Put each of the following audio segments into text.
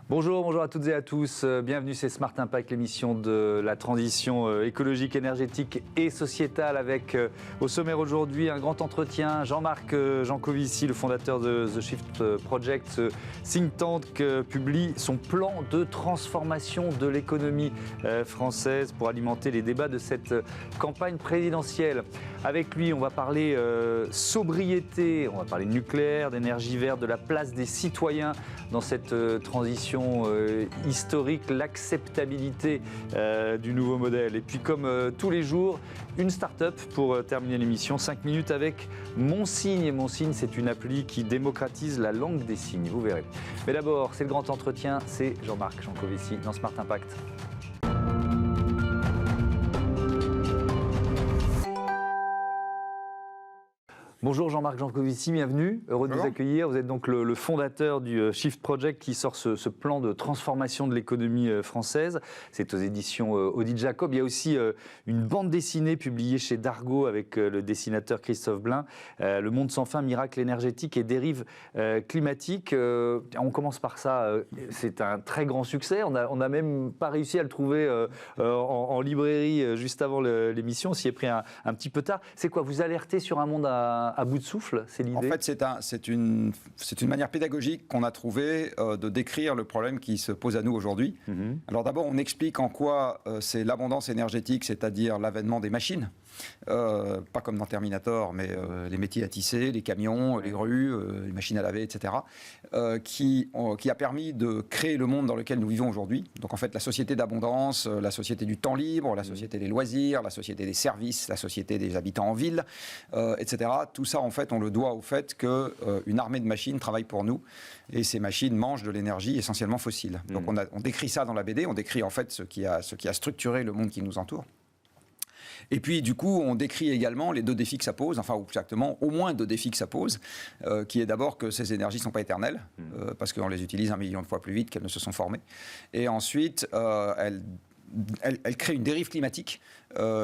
Bonjour à toutes et à tous. Bienvenue, c'est Smart Impact, l'émission de la transition écologique, énergétique et sociétale avec au sommaire aujourd'hui un grand entretien. Jean-Marc Jancovici, le fondateur de The Shift Project, ce think tank publie son plan de transformation de l'économie française pour alimenter les débats de cette campagne présidentielle. Avec lui, on va parler sobriété, on va parler nucléaire, d'énergie verte, de la place des citoyens dans cette transition historique, l'acceptabilité du nouveau modèle. Et puis comme tous les jours, une start-up pour terminer l'émission, 5 minutes avec Monsigne. Et Monsigne, c'est une appli qui démocratise la langue des signes, vous verrez. Mais d'abord, c'est le grand entretien, c'est Jean-Marc Jancovici dans Smart Impact. Bonjour Jean-Marc Jancovici, bienvenue, heureux de vous accueillir. Vous êtes donc le fondateur du Shift Project qui sort ce plan de transformation de l'économie française. C'est aux éditions Odile Jacob. Il y a aussi une bande dessinée publiée chez Dargaud avec le dessinateur Christophe Blain, Le monde sans fin, miracle énergétique et dérive climatique. On commence par ça, c'est un très grand succès. On n'a même pas réussi à le trouver en librairie juste avant l'émission, on s'y est pris un petit peu tard. C'est quoi, vous alertez sur un monde à bout de souffle, c'est l'idée? En fait, c'est une manière pédagogique qu'on a trouvé de décrire le problème qui se pose à nous aujourd'hui. Alors d'abord, on explique en quoi c'est l'abondance énergétique, c'est-à-dire l'avènement des machines. Pas comme dans Terminator, mais les métiers à tisser, les camions, les grues, les machines à laver, etc., qui a permis de créer le monde dans lequel nous vivons aujourd'hui. Donc en fait, la société d'abondance, la société du temps libre, la société des loisirs, la société des services, la société des habitants en ville, etc. Tout ça, en fait, on le doit au fait qu'une armée de machines travaille pour nous, et ces machines mangent de l'énergie essentiellement fossile. Donc on décrit ça dans la BD, on décrit en fait ce qui a structuré le monde qui nous entoure. Et puis, du coup, on décrit également les deux défis que ça pose, enfin, ou exactement, au moins deux défis que ça pose, qui est d'abord que ces énergies ne sont pas éternelles, parce qu'on les utilise 1 million de fois plus vite qu'elles ne se sont formées. Et ensuite, elle crée une dérive climatique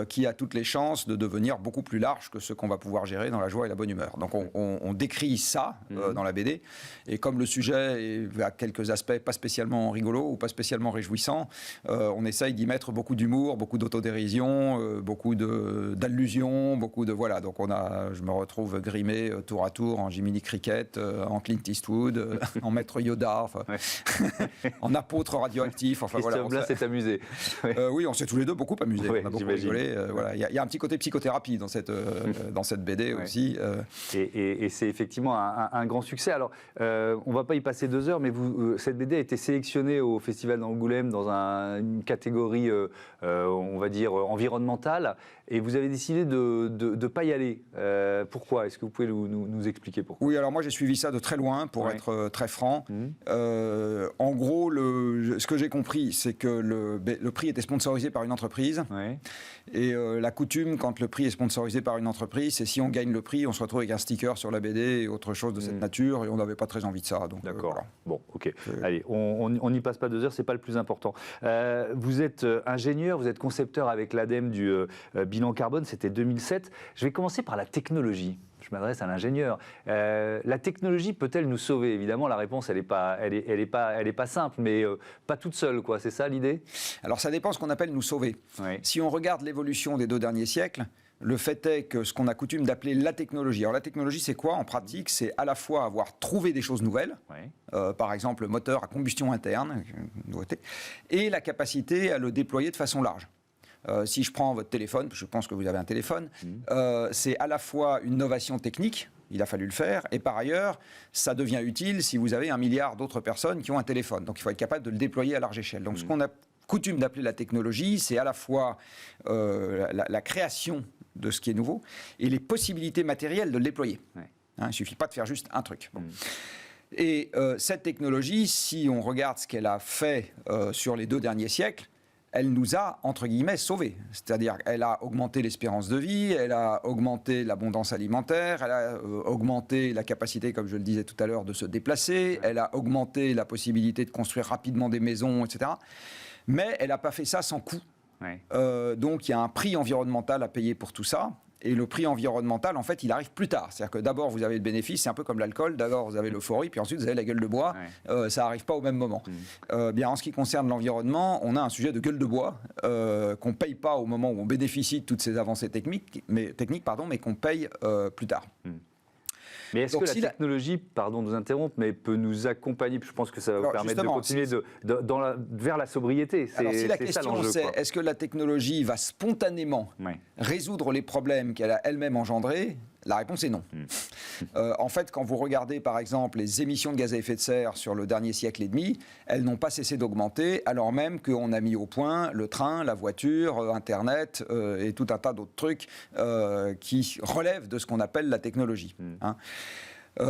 qui a toutes les chances de devenir beaucoup plus large que ce qu'on va pouvoir gérer dans la joie et la bonne humeur. Donc on décrit ça dans la BD, et comme le sujet a quelques aspects pas spécialement rigolos ou pas spécialement réjouissants, on essaye d'y mettre beaucoup d'humour, beaucoup d'autodérision, beaucoup d'allusions, beaucoup de... Voilà, donc je me retrouve grimé tour à tour en Jiminy Cricket, en Clint Eastwood, en Maître Yoda, enfin, en apôtre radioactif. Enfin, Christophe Blain s'est amusé. Oui, on s'est tous les deux beaucoup amusés. Oui, on a beaucoup rigolé. Voilà. Il y a un petit côté psychothérapie dans cette BD aussi. Et c'est effectivement un grand succès. Alors, on ne va pas y passer 2 heures, mais cette BD a été sélectionnée au Festival d'Angoulême dans une catégorie, on va dire, environnementale. Et vous avez décidé de ne pas y aller. Pourquoi? Est-ce que vous pouvez nous expliquer pourquoi? Oui, alors moi j'ai suivi ça de très loin, pour être très franc. En gros, ce que j'ai compris, c'est que le prix était sponsorisé par une entreprise. Et la coutume, quand le prix est sponsorisé par une entreprise, c'est si on gagne le prix, on se retrouve avec un sticker sur la BD et autre chose de cette nature, et on n'avait pas très envie de ça. D'accord. Voilà. Bon, ok. Allez, on n'y passe pas 2 heures, c'est pas le plus important. Vous êtes ingénieur, vous êtes concepteur avec l'ADEME du bilan carbone, c'était 2007. Je vais commencer par la technologie. Je m'adresse à l'ingénieur. La technologie peut-elle nous sauver? Évidemment, la réponse, elle est pas simple, mais pas toute seule, quoi. C'est ça l'idée? Alors, ça dépend ce qu'on appelle nous sauver. Si on regarde l'évolution des 2 derniers siècles, le fait est que ce qu'on a coutume d'appeler la technologie. Alors, la technologie, c'est quoi en pratique? C'est à la fois avoir trouvé des choses nouvelles, par exemple, le moteur à combustion interne, une nouveauté, et la capacité à le déployer de façon large. Si je prends votre téléphone, je pense que vous avez un téléphone, c'est à la fois une innovation technique, il a fallu le faire, et par ailleurs, ça devient utile si vous avez 1 milliard d'autres personnes qui ont un téléphone. Donc il faut être capable de le déployer à large échelle. Donc ce qu'on a coutume d'appeler la technologie, c'est à la fois la création de ce qui est nouveau et les possibilités matérielles de le déployer. Il ne suffit pas de faire juste un truc. Bon. Et cette technologie, si on regarde ce qu'elle a fait sur les 2 derniers siècles, elle nous a, entre guillemets, sauvés. C'est-à-dire qu'elle a augmenté l'espérance de vie, elle a augmenté l'abondance alimentaire, elle a augmenté la capacité, comme je le disais tout à l'heure, de se déplacer, elle a augmenté la possibilité de construire rapidement des maisons, etc. Mais elle n'a pas fait ça sans coût. Donc il y a un prix environnemental à payer pour tout ça. Et le prix environnemental, en fait, il arrive plus tard. C'est-à-dire que d'abord, vous avez le bénéfice, c'est un peu comme l'alcool. D'abord, vous avez l'euphorie, puis ensuite, vous avez la gueule de bois. Ça n'arrive pas au même moment. Bien, en ce qui concerne l'environnement, on a un sujet de gueule de bois qu'on ne paye pas au moment où on bénéficie de toutes ces avancées techniques, mais qu'on paye plus tard. Mais est-ce que la technologie, pardon de vous interrompre, mais peut nous accompagner? Je pense que ça va vous permettre de continuer vers la sobriété. Alors si la question c'est est-ce que la technologie va spontanément résoudre les problèmes qu'elle a elle-même engendrés? La réponse est non. En fait, quand vous regardez par exemple les émissions de gaz à effet de serre sur le dernier siècle et demi, elles n'ont pas cessé d'augmenter alors même qu'on a mis au point le train, la voiture, Internet et tout un tas d'autres trucs qui relèvent de ce qu'on appelle la technologie.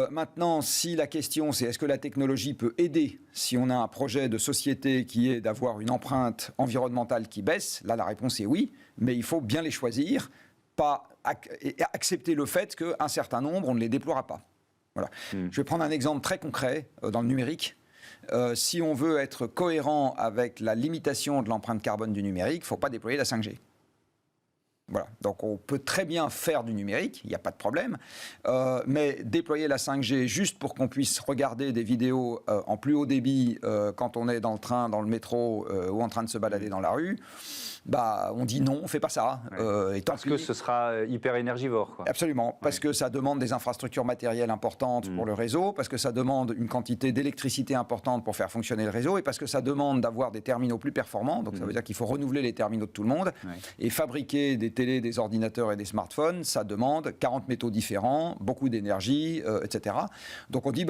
Maintenant, si la question c'est est-ce que la technologie peut aider si on a un projet de société qui est d'avoir une empreinte environnementale qui baisse, là la réponse est oui, mais il faut bien les choisir, pas accepter le fait qu'un certain nombre, on ne les déploiera pas. Voilà. Je vais prendre un exemple très concret dans le numérique. Si on veut être cohérent avec la limitation de l'empreinte carbone du numérique, il ne faut pas déployer la 5G. Voilà. Donc on peut très bien faire du numérique, il n'y a pas de problème, mais déployer la 5G juste pour qu'on puisse regarder des vidéos en plus haut débit quand on est dans le train, dans le métro ou en train de se balader dans la rue, on dit non, on ne fait pas ça. Parce que ce sera hyper énergivore. Quoi. Absolument, parce que ça demande des infrastructures matérielles importantes pour le réseau, parce que ça demande une quantité d'électricité importante pour faire fonctionner le réseau, et parce que ça demande d'avoir des terminaux plus performants, donc ça veut dire qu'il faut renouveler les terminaux de tout le monde, et fabriquer des télés, des ordinateurs et des smartphones, ça demande 40 métaux différents, beaucoup d'énergie, etc. Donc on dit,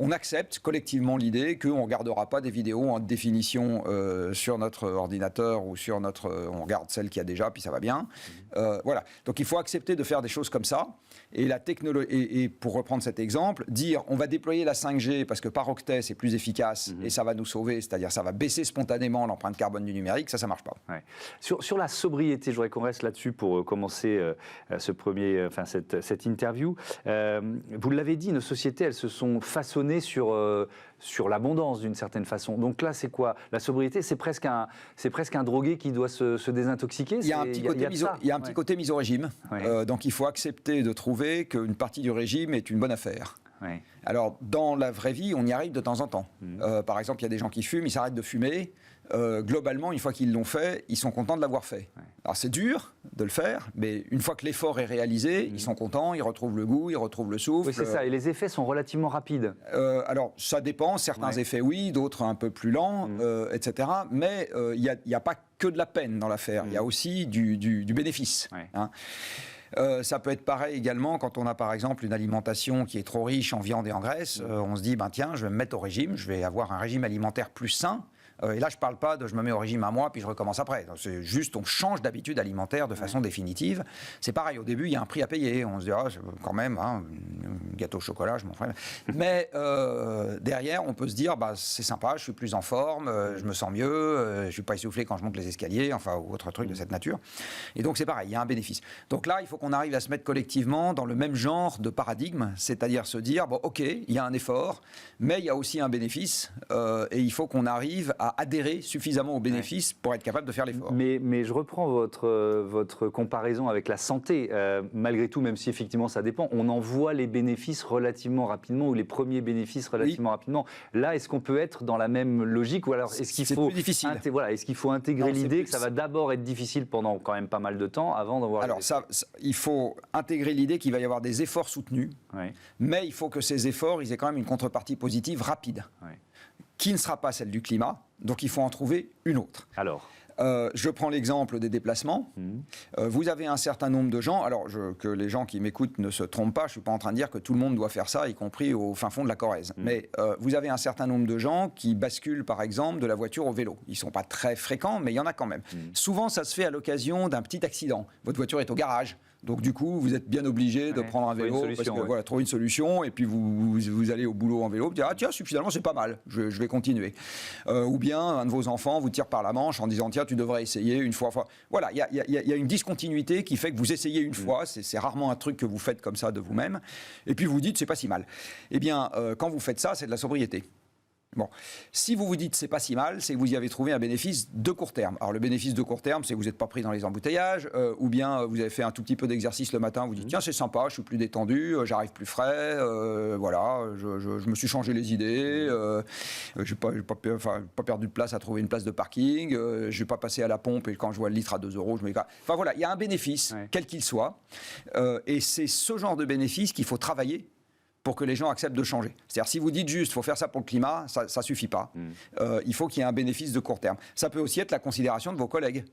on accepte collectivement l'idée qu'on ne regardera pas des vidéos en haute définition sur notre ordinateur ou sur on regarde celle qu'il y a déjà, puis ça va bien. Voilà. Donc il faut accepter de faire des choses comme ça. Et la technologie, et pour reprendre cet exemple, dire on va déployer la 5G parce que par octet c'est plus efficace et ça va nous sauver, c'est-à-dire ça va baisser spontanément l'empreinte carbone du numérique, ça marche pas. Ouais. Sur la sobriété, je voudrais qu'on reste là-dessus pour commencer cette interview. Vous l'avez dit, nos sociétés, elles se sont façonnées sur l'abondance d'une certaine façon. Donc là, c'est quoi? La sobriété, c'est presque un drogué qui doit se désintoxiquer. Il y a un petit côté mise au régime. Donc il faut accepter de trouver qu'une partie du régime est une bonne affaire. Ouais. Alors, dans la vraie vie, on y arrive de temps en temps. Par exemple, il y a des gens qui fument, ils s'arrêtent de fumer. Globalement, une fois qu'ils l'ont fait, ils sont contents de l'avoir fait. Ouais. Alors, c'est dur de le faire, mais une fois que l'effort est réalisé, ils sont contents, ils retrouvent le goût, ils retrouvent le souffle. Oui, c'est ça. Et les effets sont relativement rapides. Alors, ça dépend. Certains effets, oui, d'autres un peu plus lents, etc. Mais il n'y a pas que de la peine dans l'affaire. Il y a aussi du bénéfice. Ouais. Ça peut être pareil également quand on a par exemple une alimentation qui est trop riche en viande et en graisse. On se dit, tiens, je vais me mettre au régime, je vais avoir un régime alimentaire plus sain. Et là, je ne parle pas de je me mets au régime un mois puis je recommence après. C'est juste on change d'habitude alimentaire de façon définitive. C'est pareil, au début, il y a un prix à payer. On se dit, quand même, un gâteau au chocolat, je m'en ferai. Mais derrière, on peut se dire, c'est sympa, je suis plus en forme, je me sens mieux, je ne suis pas essoufflé quand je monte les escaliers, ou autre truc de cette nature. Et donc, c'est pareil, il y a un bénéfice. Donc là, il faut qu'on arrive à se mettre collectivement dans le même genre de paradigme, c'est-à-dire se dire, OK, il y a un effort, mais il y a aussi un bénéfice, et il faut qu'on arrive à adhérer suffisamment aux bénéfices pour être capable de faire l'effort. Mais je reprends votre comparaison avec la santé. Malgré tout, même si effectivement ça dépend, on en voit les bénéfices relativement rapidement ou les premiers bénéfices relativement rapidement. Là, est-ce qu'on peut être dans la même logique ou alors est-ce qu'il faut, est-ce qu'il faut intégrer l'idée que ça va d'abord être difficile pendant quand même pas mal de temps avant d'en voir. Alors il faut intégrer l'idée qu'il va y avoir des efforts soutenus, mais il faut que ces efforts ils aient quand même une contrepartie positive rapide. Qui ne sera pas celle du climat, donc il faut en trouver une autre. Alors je prends l'exemple des déplacements. Vous avez un certain nombre de gens, alors que les gens qui m'écoutent ne se trompent pas, je ne suis pas en train de dire que tout le monde doit faire ça, y compris au fin fond de la Corrèze. Mais vous avez un certain nombre de gens qui basculent par exemple de la voiture au vélo. Ils ne sont pas très fréquents, mais il y en a quand même. Souvent ça se fait à l'occasion d'un petit accident. Votre voiture est au garage. Donc du coup, vous êtes bien obligé de prendre un vélo, parce que trouver une solution, et puis vous allez au boulot en vélo, vous dites ah tiens, finalement c'est pas mal, je vais continuer. Ou bien un de vos enfants vous tire par la manche en disant tiens, tu devrais essayer une fois. Voilà, il y a une discontinuité qui fait que vous essayez une fois, c'est rarement un truc que vous faites comme ça de vous-même, et puis vous dites c'est pas si mal. Eh bien, quand vous faites ça, c'est de la sobriété. Bon, si vous vous dites c'est pas si mal, c'est que vous y avez trouvé un bénéfice de court terme. Alors le bénéfice de court terme, c'est que vous n'êtes pas pris dans les embouteillages, ou bien vous avez fait un tout petit peu d'exercice le matin, vous dites tiens c'est sympa, je suis plus détendu, j'arrive plus frais, voilà, je me suis changé les idées, j'ai pas perdu de place à trouver une place de parking, je vais pas passer à la pompe et quand je vois le litre à 2 euros, je me dis enfin voilà, il y a un bénéfice, quel qu'il soit, et c'est ce genre de bénéfice qu'il faut travailler pour que les gens acceptent de changer. C'est-à-dire, si vous dites juste, il faut faire ça pour le climat, ça ne suffit pas. Il faut qu'il y ait un bénéfice de court terme. Ça peut aussi être la considération de vos collègues.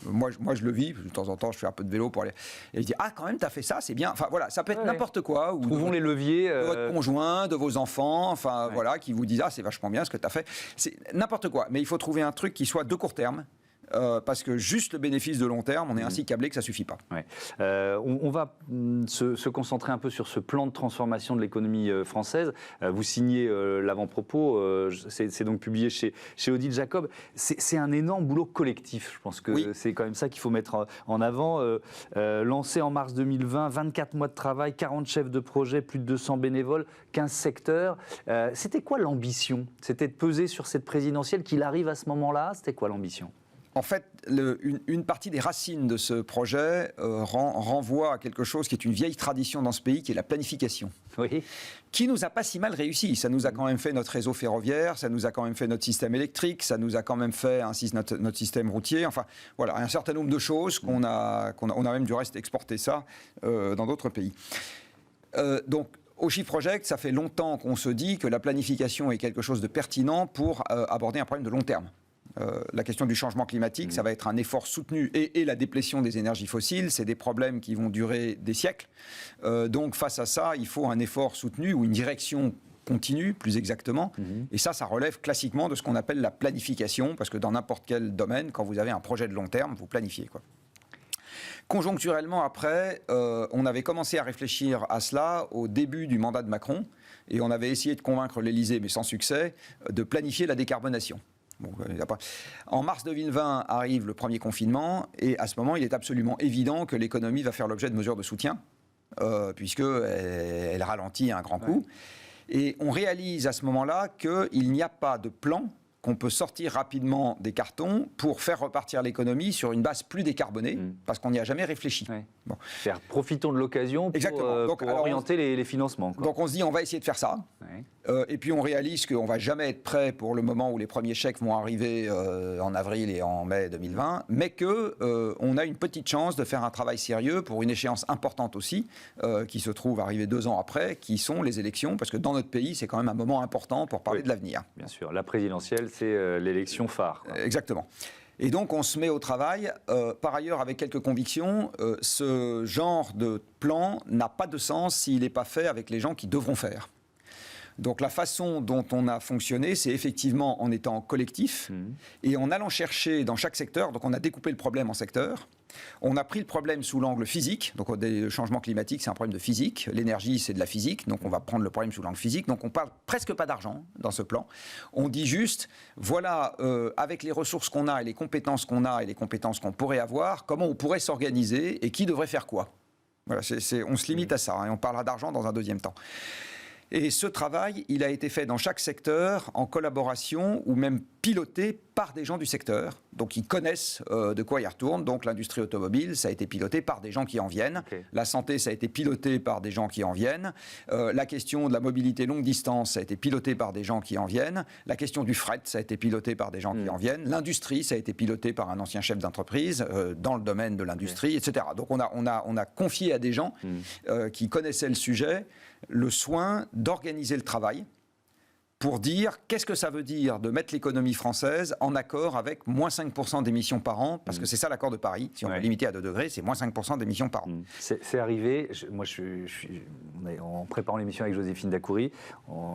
Moi, je le vis, de temps en temps, je fais un peu de vélo pour aller... Et je dis, ah, quand même, tu as fait ça, c'est bien. Enfin, voilà, ça peut être n'importe quoi. Ou trouvons les leviers. De votre conjoint, de vos enfants, enfin, voilà, qui vous disent, ah, c'est vachement bien ce que tu as fait. C'est n'importe quoi. Mais il faut trouver un truc qui soit de court terme. Parce que juste le bénéfice de long terme, on est ainsi câblé que ça ne suffit pas. Ouais. On va se concentrer un peu sur ce plan de transformation de l'économie française. Vous signez l'avant-propos, c'est donc publié chez Odile Jacob. C'est un énorme boulot collectif, je pense que c'est quand même ça qu'il faut mettre en avant. Lancé en mars 2020, 24 mois de travail, 40 chefs de projet, plus de 200 bénévoles, 15 secteurs. C'était quoi l'ambition? C'était de peser sur cette présidentielle, qu'il arrive à ce moment-là? C'était quoi l'ambition? En fait, une partie des racines de ce projet renvoie à quelque chose qui est une vieille tradition dans ce pays, qui est la planification. Oui. Qui nous a pas si mal réussi. Ça nous a quand même fait notre réseau ferroviaire, ça nous a quand même fait notre système électrique, ça nous a quand même fait notre système routier. Enfin, voilà, un certain nombre de choses on a même du reste exporté ça dans d'autres pays. Donc, au Shift Project, ça fait longtemps qu'on se dit que la planification est quelque chose de pertinent pour aborder un problème de long terme. La question du changement climatique, ça va être un effort soutenu et la déplétion des énergies fossiles, c'est des problèmes qui vont durer des siècles. Donc face à ça, il faut un effort soutenu ou une direction continue, plus exactement. Et ça relève classiquement de ce qu'on appelle la planification, parce que dans n'importe quel domaine, quand vous avez un projet de long terme, vous planifiez, quoi. Conjoncturellement, après, on avait commencé à réfléchir à cela au début du mandat de Macron, et on avait essayé de convaincre l'Élysée, mais sans succès, de planifier la décarbonation. Bon, en mars 2020 arrive le premier confinement et à ce moment, il est absolument évident que l'économie va faire l'objet de mesures de soutien puisqu'elle ralentit un grand coup. Et on réalise à ce moment-là qu'il n'y a pas de plan qu'on peut sortir rapidement des cartons pour faire repartir l'économie sur une base plus décarbonée, parce qu'on n'y a jamais réfléchi. Bon. Profitons de l'occasion pour orienter les financements. Quoi. Donc on se dit, on va essayer de faire ça. Et puis on réalise qu'on ne va jamais être prêt pour le moment où les premiers chèques vont arriver en avril et en mai 2020, mais qu'on a une petite chance de faire un travail sérieux pour une échéance importante aussi, qui se trouve arriver 2 ans après, qui sont les élections, parce que dans notre pays, c'est quand même un moment important pour parler de l'avenir. Bien sûr, la présidentielle, c'est l'élection phare. Quoi. Exactement. Et donc on se met au travail, par ailleurs avec quelques convictions, ce genre de plan n'a pas de sens s'il n'est pas fait avec les gens qui devront faire. Donc la façon dont on a fonctionné, c'est effectivement en étant collectif et en allant chercher dans chaque secteur, donc on a découpé le problème en secteurs, on a pris le problème sous l'angle physique, donc le changement climatique c'est un problème de physique, l'énergie c'est de la physique, donc on va prendre le problème sous l'angle physique, donc on parle presque pas d'argent dans ce plan, on dit juste, voilà, avec les ressources qu'on a et les compétences qu'on a et les compétences qu'on pourrait avoir, comment on pourrait s'organiser et qui devrait faire quoi. Voilà, on se limite à ça, et on parlera d'argent dans un deuxième temps. Et ce travail, il a été fait dans chaque secteur en collaboration ou même piloté par des gens du secteur. Donc ils connaissent de quoi ils retournent. Donc l'industrie automobile, ça a été piloté par des gens qui en viennent. Okay. La santé, ça a été piloté par des gens qui en viennent. La question de la mobilité longue distance, ça a été piloté par des gens qui en viennent. La question du fret, ça a été piloté par des gens qui en viennent. L'industrie, ça a été piloté par un ancien chef d'entreprise dans le domaine de l'industrie, etc. Donc on a confié à des gens qui connaissaient le sujet le soin d'organiser le travail pour dire qu'est-ce que ça veut dire de mettre l'économie française en accord avec moins 5% d'émissions par an, parce que c'est ça l'accord de Paris, si on veut limiter à 2 degrés, c'est moins 5% d'émissions par an. C'est arrivé, en préparant l'émission avec Joséphine Dacoury,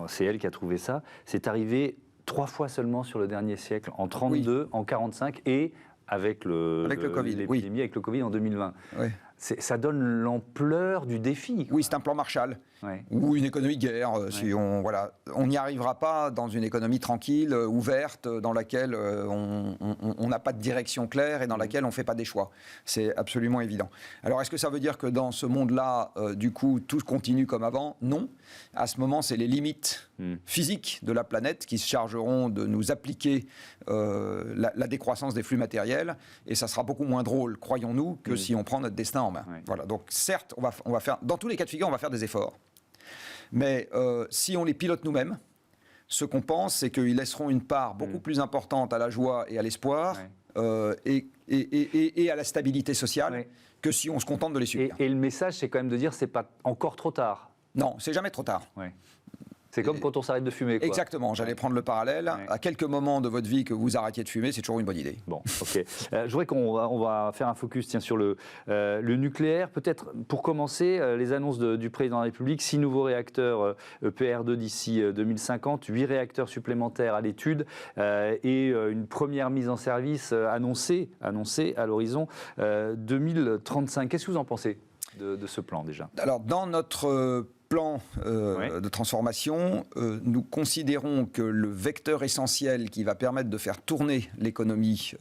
c'est elle qui a trouvé ça, c'est arrivé 3 fois seulement sur le dernier siècle, en 32, en 45 et avec l'épidémie, avec le Covid en 2020. Ça donne l'ampleur du défi. Oui, c'est un plan Marshall. Ouais. Ou une économie de guerre. Si on n'y arrivera pas dans une économie tranquille, ouverte, dans laquelle on n'a pas de direction claire et dans laquelle on ne fait pas des choix. C'est absolument évident. Alors, est-ce que ça veut dire que dans ce monde-là, du coup, tout continue comme avant ? Non. À ce moment, c'est les limites physiques de la planète qui se chargeront de nous appliquer la décroissance des flux matériels. Et ça sera beaucoup moins drôle, croyons-nous, que si on prend notre destin en main. Ouais. Voilà. Donc, certes, on va faire, dans tous les cas de figure, on va faire des efforts. Mais si on les pilote nous-mêmes, ce qu'on pense, c'est qu'ils laisseront une part beaucoup plus importante à la joie et à l'espoir et à la stabilité sociale que si on se contente de les subir. Et le message, c'est quand même de dire c'est pas encore trop tard. Non, c'est jamais trop tard. Ouais. C'est comme quand on s'arrête de fumer, quoi. Exactement, j'allais prendre le parallèle. Ouais. À quelques moments de votre vie que vous arrêtiez de fumer, c'est toujours une bonne idée. Bon, ok. Je voudrais qu'on va faire un focus sur le nucléaire. Peut-être, pour commencer, les annonces du président de la République, 6 nouveaux réacteurs EPR2 d'ici 2050, 8 réacteurs supplémentaires à l'étude et une première mise en service annoncée à l'horizon 2035. Qu'est-ce que vous en pensez de ce plan, déjà ? Alors, dans notre plan de transformation, nous considérons que le vecteur essentiel qui va permettre de faire tourner l'économie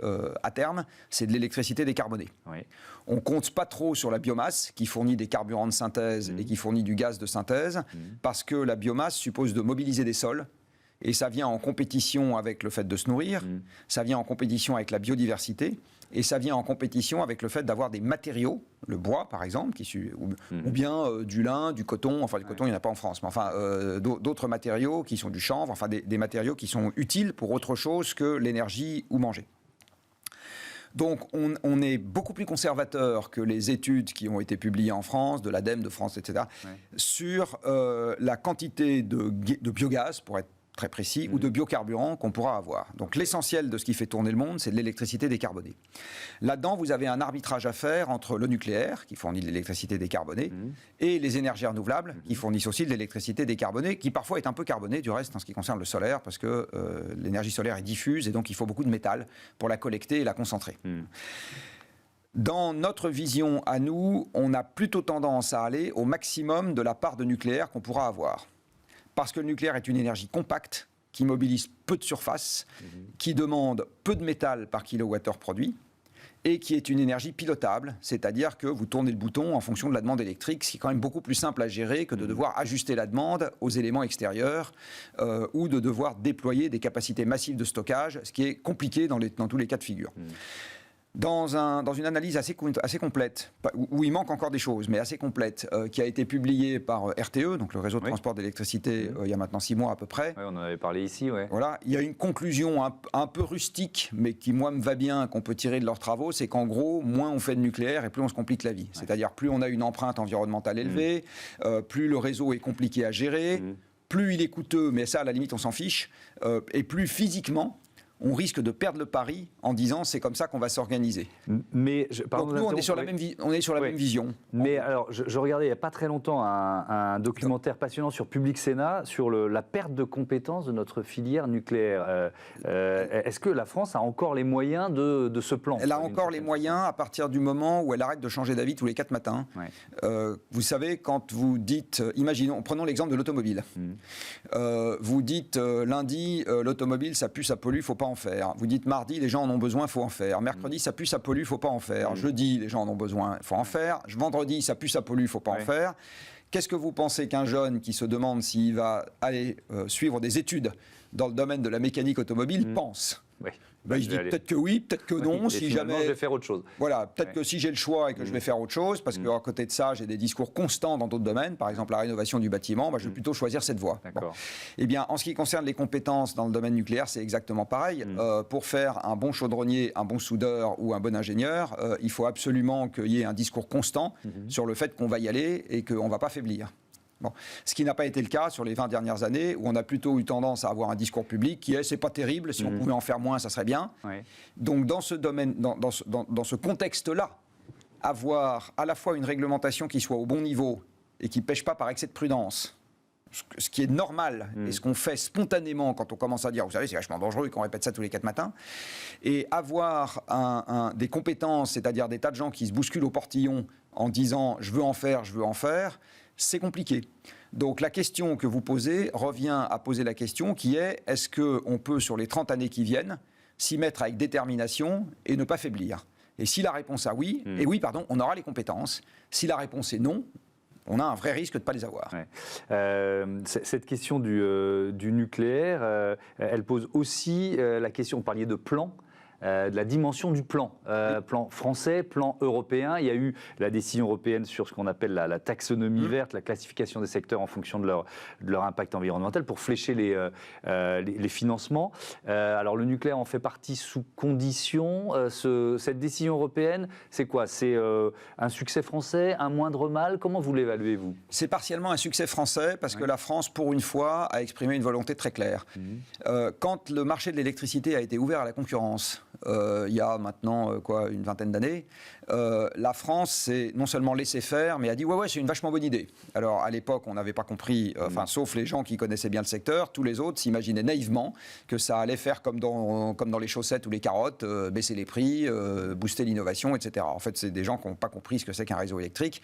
à terme, c'est de l'électricité décarbonée. Oui. On ne compte pas trop sur la biomasse qui fournit des carburants de synthèse et qui fournit du gaz de synthèse, parce que la biomasse suppose de mobiliser des sols. Et ça vient en compétition avec le fait de se nourrir, ça vient en compétition avec la biodiversité, et ça vient en compétition avec le fait d'avoir des matériaux, le bois par exemple, ou bien du lin, du coton, enfin le coton il n'y en a pas en France, mais enfin d'autres matériaux qui sont du chanvre, enfin des matériaux qui sont utiles pour autre chose que l'énergie ou manger. Donc on est beaucoup plus conservateur que les études qui ont été publiées en France, de l'ADEME de France, etc., sur la quantité de biogaz, pour être très précis, ou de biocarburants qu'on pourra avoir. Donc l'essentiel de ce qui fait tourner le monde, c'est de l'électricité décarbonée. Là-dedans, vous avez un arbitrage à faire entre le nucléaire, qui fournit de l'électricité décarbonée, et les énergies renouvelables, qui fournissent aussi de l'électricité décarbonée, qui parfois est un peu carbonée, du reste, en ce qui concerne le solaire, parce que l'énergie solaire est diffuse, et donc il faut beaucoup de métal pour la collecter et la concentrer. Dans notre vision à nous, on a plutôt tendance à aller au maximum de la part de nucléaire qu'on pourra avoir. Parce que le nucléaire est une énergie compacte, qui mobilise peu de surface, qui demande peu de métal par kilowattheure produit, et qui est une énergie pilotable, c'est-à-dire que vous tournez le bouton en fonction de la demande électrique, ce qui est quand même beaucoup plus simple à gérer que de devoir ajuster la demande aux éléments extérieurs ou de devoir déployer des capacités massives de stockage, ce qui est compliqué dans tous les cas de figure. Dans une analyse assez complète, où il manque encore des choses, mais assez complète, qui a été publiée par RTE, donc le réseau de transport d'électricité, il y a maintenant 6 mois à peu près. Oui, on en avait parlé ici, ouais. Voilà, il y a une conclusion un peu rustique, mais qui, moi, me va bien, qu'on peut tirer de leurs travaux, c'est qu'en gros, moins on fait de nucléaire et plus on se complique la vie. C'est-à-dire, plus on a une empreinte environnementale élevée, plus le réseau est compliqué à gérer, plus il est coûteux, mais ça, à la limite, on s'en fiche, et plus physiquement, on risque de perdre le pari en disant c'est comme ça qu'on va s'organiser. Mais donc nous, on est sur la même vision. Mais alors, je regardais il n'y a pas très longtemps un documentaire passionnant sur Public Sénat sur la perte de compétences de notre filière nucléaire. Est-ce que la France a encore les moyens de ce plan ? Elle a encore les moyens à partir du moment où elle arrête de changer d'avis tous les 4 matins. Vous savez, quand vous dites, prenons l'exemple de l'automobile. Vous dites lundi, l'automobile, ça pue, ça pollue, il ne faut pas en faire. Vous dites mardi, les gens en ont besoin, il faut en faire. Mercredi, ça pue, ça pollue, il ne faut pas en faire. Jeudi, les gens en ont besoin, il faut en faire. Vendredi, ça pue, ça pollue, il ne faut pas en faire. Qu'est-ce que vous pensez qu'un jeune qui se demande s'il va aller suivre des études dans le domaine de la mécanique automobile pense ? Il se dit peut-être que oui, peut-être que non. Si jamais, je vais faire autre chose. Voilà, peut-être que si j'ai le choix et que je vais faire autre chose, parce qu'à côté de ça, j'ai des discours constants dans d'autres domaines, par exemple la rénovation du bâtiment, je vais plutôt choisir cette voie. Bon. Eh bien, en ce qui concerne les compétences dans le domaine nucléaire, c'est exactement pareil. Pour faire un bon chaudronnier, un bon soudeur ou un bon ingénieur, il faut absolument qu'il y ait un discours constant sur le fait qu'on va y aller et qu'on ne va pas faiblir. Bon. Ce qui n'a pas été le cas sur les 20 dernières années, où on a plutôt eu tendance à avoir un discours public qui est « c'est pas terrible, si on pouvait en faire moins, ça serait bien ». Donc dans ce domaine, dans ce contexte-là, avoir à la fois une réglementation qui soit au bon niveau et qui ne pêche pas par excès de prudence, ce qui est normal et ce qu'on fait spontanément quand on commence à dire, vous savez, c'est vachement dangereux et qu'on répète ça tous les 4 matins, et avoir des compétences, c'est-à-dire des tas de gens qui se bousculent au portillon en disant je veux en faire, c'est compliqué. Donc la question que vous posez revient à poser la question qui est, est-ce qu'on peut, sur les 30 années qui viennent, s'y mettre avec détermination et ne pas faiblir? Et si la réponse est oui, on aura les compétences. Si la réponse est non, on a un vrai risque de ne pas les avoir. Ouais. Cette question du nucléaire, elle pose aussi la question, vous parliez de plan, de la dimension du plan, plan français, plan européen. Il y a eu la décision européenne sur ce qu'on appelle la taxonomie verte, la classification des secteurs en fonction de leur impact environnemental pour flécher les financements. Alors le nucléaire en fait partie sous condition. Cette décision européenne, c'est quoi? C'est un succès français, un moindre mal? Comment vous l'évaluez, vous? C'est partiellement un succès français parce que la France, pour une fois, a exprimé une volonté très claire. Quand le marché de l'électricité a été ouvert à la concurrence, il y a maintenant une vingtaine d'années, la France s'est non seulement laissé faire, mais a dit ouais, c'est une vachement bonne idée. Alors à l'époque, on n'avait pas compris, sauf les gens qui connaissaient bien le secteur, tous les autres s'imaginaient naïvement que ça allait faire comme dans les chaussettes ou les carottes, baisser les prix, booster l'innovation, etc. En fait, c'est des gens qui n'ont pas compris ce que c'est qu'un réseau électrique.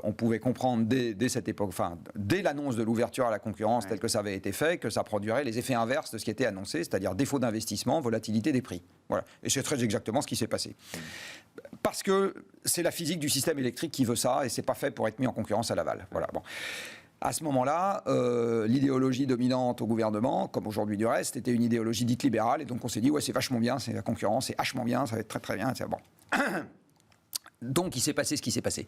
On pouvait comprendre dès cette époque, dès l'annonce de l'ouverture à la concurrence telle que ça avait été fait, que ça produirait les effets inverses de ce qui était annoncé, c'est-à-dire défaut d'investissement, volatilité des prix. Voilà. Et c'est très exactement ce qui s'est passé. Parce que c'est la physique du système électrique qui veut ça, et c'est pas fait pour être mis en concurrence à l'aval. Voilà. Bon. À ce moment-là, l'idéologie dominante au gouvernement, comme aujourd'hui du reste, était une idéologie dite libérale, et donc on s'est dit, ouais, c'est vachement bien, c'est la concurrence, c'est vachement bien, ça va être très très bien, bon. Donc il s'est passé ce qui s'est passé.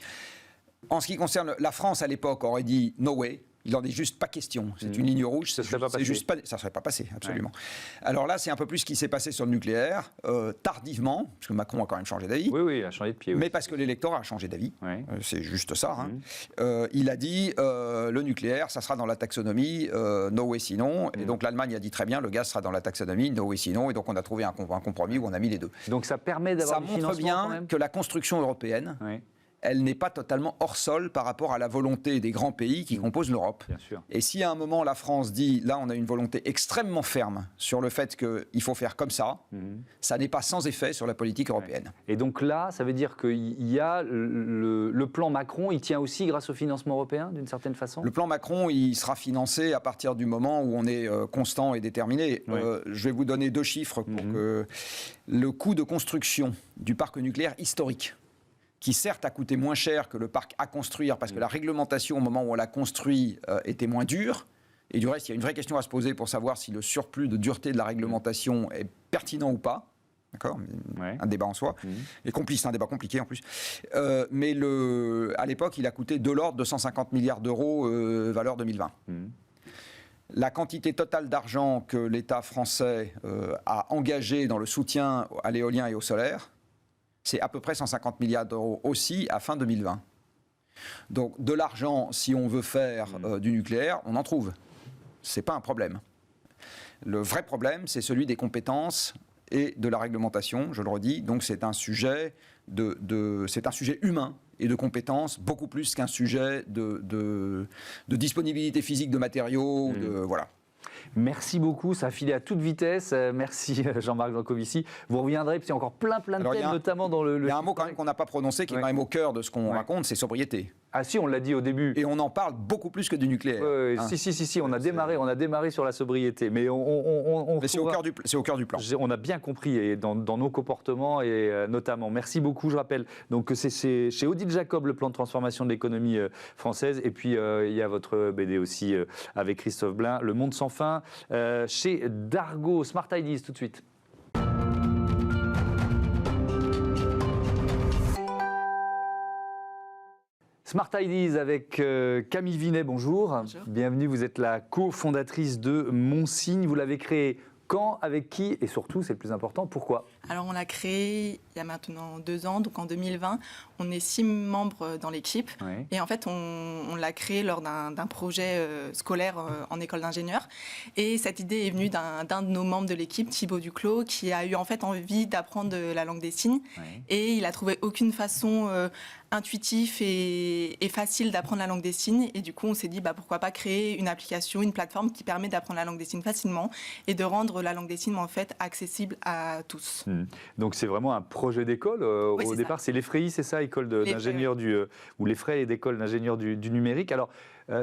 En ce qui concerne la France à l'époque, aurait dit, no way. Il n'en est juste pas question. C'est une ligne rouge. Ça ne serait pas passé, absolument. Ouais. Alors là, c'est un peu plus ce qui s'est passé sur le nucléaire, tardivement, parce que Macron a quand même changé d'avis. Oui, il a changé de pied. Mais parce que l'électorat a changé d'avis. Ouais. C'est juste ça. Il a dit, le nucléaire, ça sera dans la taxonomie, no way sinon. Et donc l'Allemagne a dit très bien, le gaz sera dans la taxonomie, no way sinon. Et donc on a trouvé un compromis où on a mis les deux. Donc ça permet d'avoir du financement. Ça montre bien quand même que la construction européenne... elle n'est pas totalement hors sol par rapport à la volonté des grands pays qui composent l'Europe. Et si à un moment la France dit, là on a une volonté extrêmement ferme sur le fait qu'il faut faire comme ça, ça n'est pas sans effet sur la politique européenne. Et donc là, ça veut dire qu'il y a le plan Macron, il tient aussi grâce au financement européen d'une certaine façon? Le plan Macron, il sera financé à partir du moment où on est constant et déterminé. Je vais vous donner 2 chiffres pour que le coût de construction du parc nucléaire historique, qui certes a coûté moins cher que le parc à construire, parce que la réglementation au moment où on l'a construit était moins dure. Et du reste, il y a une vraie question à se poser pour savoir si le surplus de dureté de la réglementation est pertinent ou pas. D'accord, un débat en soi. Et complice, un débat compliqué en plus. Mais à l'époque, il a coûté de l'ordre de 150 milliards d'euros, valeur 2020. La quantité totale d'argent que l'État français a engagé dans le soutien à l'éolien et au solaire, c'est à peu près 150 milliards d'euros aussi à fin 2020. Donc de l'argent, si on veut faire du nucléaire, on en trouve. Ce n'est pas un problème. Le vrai problème, c'est celui des compétences et de la réglementation, je le redis. Donc c'est un sujet, c'est un sujet humain et de compétences, beaucoup plus qu'un sujet de disponibilité physique de matériaux. Voilà. Merci beaucoup, ça a filé à toute vitesse. Merci Jean-Marc Jancovici. Vous reviendrez, puis il y a encore plein de thèmes, notamment dans le... Il y a un mot quand même qu'on n'a pas prononcé, qui est quand même au cœur de ce qu'on raconte, c'est sobriété. Ah si, on l'a dit au début. Et on en parle beaucoup plus que du nucléaire. Si, on a démarré sur la sobriété. Mais c'est au cœur du plan. On a bien compris et dans nos comportements et notamment. Merci beaucoup, je rappelle. Donc c'est chez Odile Jacob, le plan de transformation de l'économie française. Et puis il y a votre BD aussi avec Christophe Blain, Le Monde sans fin, chez Dargaud. Smart Ideas tout de suite. Smart Ideas avec Camille Vinet, bonjour. Bonjour. Bienvenue, vous êtes la cofondatrice de Monsigne. Vous l'avez créé quand, avec qui et surtout, c'est le plus important, pourquoi? Alors on l'a créé il y a maintenant 2 ans, donc en 2020. On est 6 membres dans l'équipe. Oui. Et en fait, on l'a créé lors d'un projet scolaire en école d'ingénieur. Et cette idée est venue d'un de nos membres de l'équipe, Thibaut Duclos, qui a eu en fait envie d'apprendre la langue des signes. Oui. Et il a trouvé aucune façon intuitif et facile d'apprendre la langue des signes. Et du coup, on s'est dit pourquoi pas créer une application, une plateforme qui permet d'apprendre la langue des signes facilement et de rendre la langue des signes en fait accessible à tous. Donc c'est vraiment un projet d'école au départ. C'est l'EFREI, c'est ça, école d'ingénieurs ou l'EFREI d'école d'ingénieurs du numérique. Alors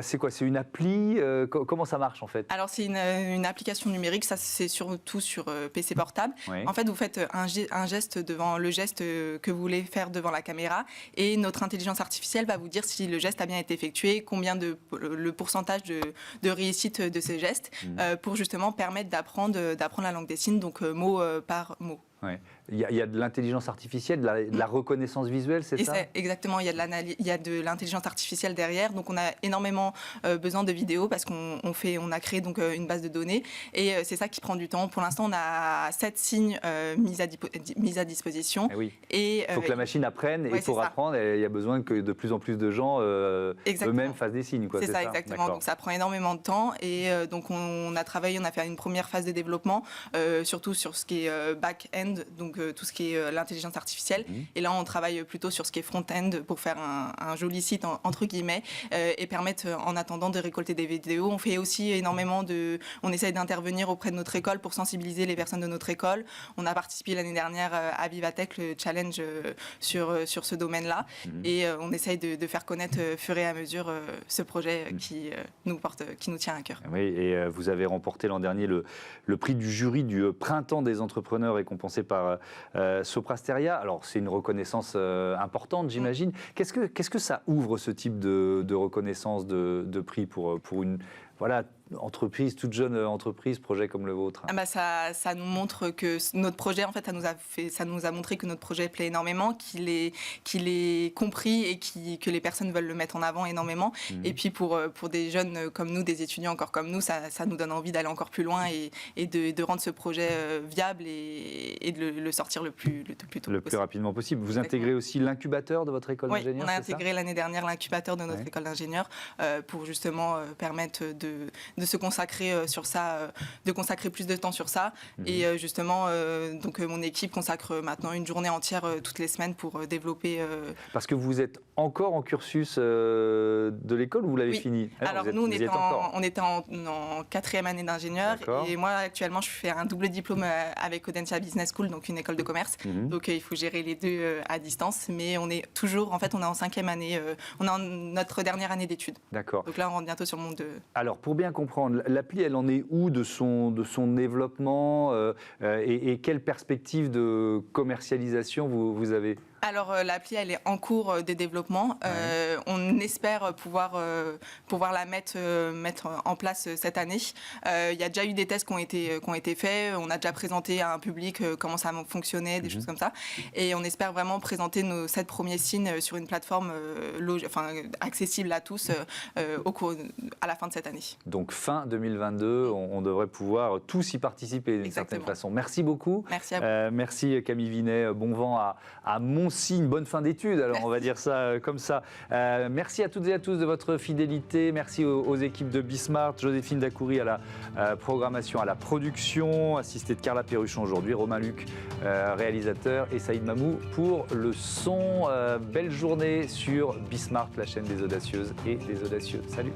c'est quoi? C'est une appli? Comment ça marche en fait? Alors c'est une application numérique, ça c'est surtout sur PC portable. Oui. En fait, vous faites un geste devant le geste que vous voulez faire devant la caméra et notre intelligence artificielle va vous dire si le geste a bien été effectué, combien le pourcentage de réussite de ce geste pour justement permettre d'apprendre la langue des signes, donc mot par mot. Ouais. Il y a de l'intelligence artificielle, de la reconnaissance visuelle, c'est ça? Exactement, il y a de l'intelligence artificielle derrière. Donc on a énormément besoin de vidéos parce qu'on a créé donc une base de données et c'est ça qui prend du temps. Pour l'instant, on a 7 signes mis à disposition. Oui. Il faut que la machine apprenne et pour apprendre, il y a besoin que de plus en plus de gens eux-mêmes fassent des signes. C'est ça, exactement. Donc ça prend énormément de temps et donc on a fait une première phase de développement, surtout sur ce qui est back-end, donc tout ce qui est l'intelligence artificielle. Et là, on travaille plutôt sur ce qui est front-end pour faire un joli site, entre guillemets, et permettre, en attendant, de récolter des vidéos. On fait aussi énormément on essaye d'intervenir auprès de notre école pour sensibiliser les personnes de notre école. On a participé l'année dernière à Vivatech, le challenge sur ce domaine-là. Et on essaye de faire connaître, fur et à mesure, ce projet qui nous tient à cœur. Oui, et vous avez remporté l'an dernier le prix du jury du Printemps des entrepreneurs récompensé par Soprasteria. Alors, c'est une reconnaissance importante, j'imagine. Qu'est-ce que ça ouvre, ce type de reconnaissance de prix pour une entreprise, toute jeune entreprise, projet comme le vôtre? Ça nous montre que notre projet, en fait, ça nous a montré que notre projet plaît énormément, qu'il est compris et que les personnes veulent le mettre en avant énormément. Et puis pour des jeunes comme nous, des étudiants encore comme nous, ça nous donne envie d'aller encore plus loin et de rendre ce projet viable et de le sortir le plus tôt le plus rapidement possible. Vous intégrez aussi l'incubateur de votre école d'ingénieurs? Oui, on a intégré l'année dernière l'incubateur de notre école d'ingénieurs pour justement permettre de se consacrer sur ça, de consacrer plus de temps sur ça. Et justement, donc mon équipe consacre maintenant une journée entière toutes les semaines pour développer. Parce que vous êtes encore en cursus de l'école ou vous l'avez fini? Alors nous, on était en 4e année d'ingénieur et moi actuellement je fais un double diplôme avec Audencia Business School, donc une école de commerce. Donc il faut gérer les deux à distance, mais on est toujours, en fait, on est en 5e année, on est en notre dernière année d'études. D'accord. Donc là, on rentre bientôt sur le monde de. Alors pour bien comprendre, l'appli, elle en est où de son développement et quelle perspective de commercialisation vous avez? Alors l'appli, elle est en cours de développement. On espère pouvoir la mettre en place cette année. Il y a déjà eu des tests qui ont été faits. On a déjà présenté à un public comment ça fonctionnait, des choses comme ça. Et on espère vraiment présenter nos 7 premiers signes sur une plateforme accessible à tous à la fin de cette année. Donc fin 2022, on devrait pouvoir tous y participer d'une certaine façon. Merci beaucoup. Merci à vous. Merci Camille Vinet. Bon vent à Montsigne, bonne fin d'études, alors on va dire ça comme ça. Merci à toutes et à tous de votre fidélité. Merci aux équipes de Bismart, Joséphine Dacoury à la programmation, à la production, assistée de Carla Perruchon aujourd'hui, Romain Luc, réalisateur, et Saïd Mamou pour le son. Belle journée sur Bismart, la chaîne des audacieuses et des audacieux. Salut.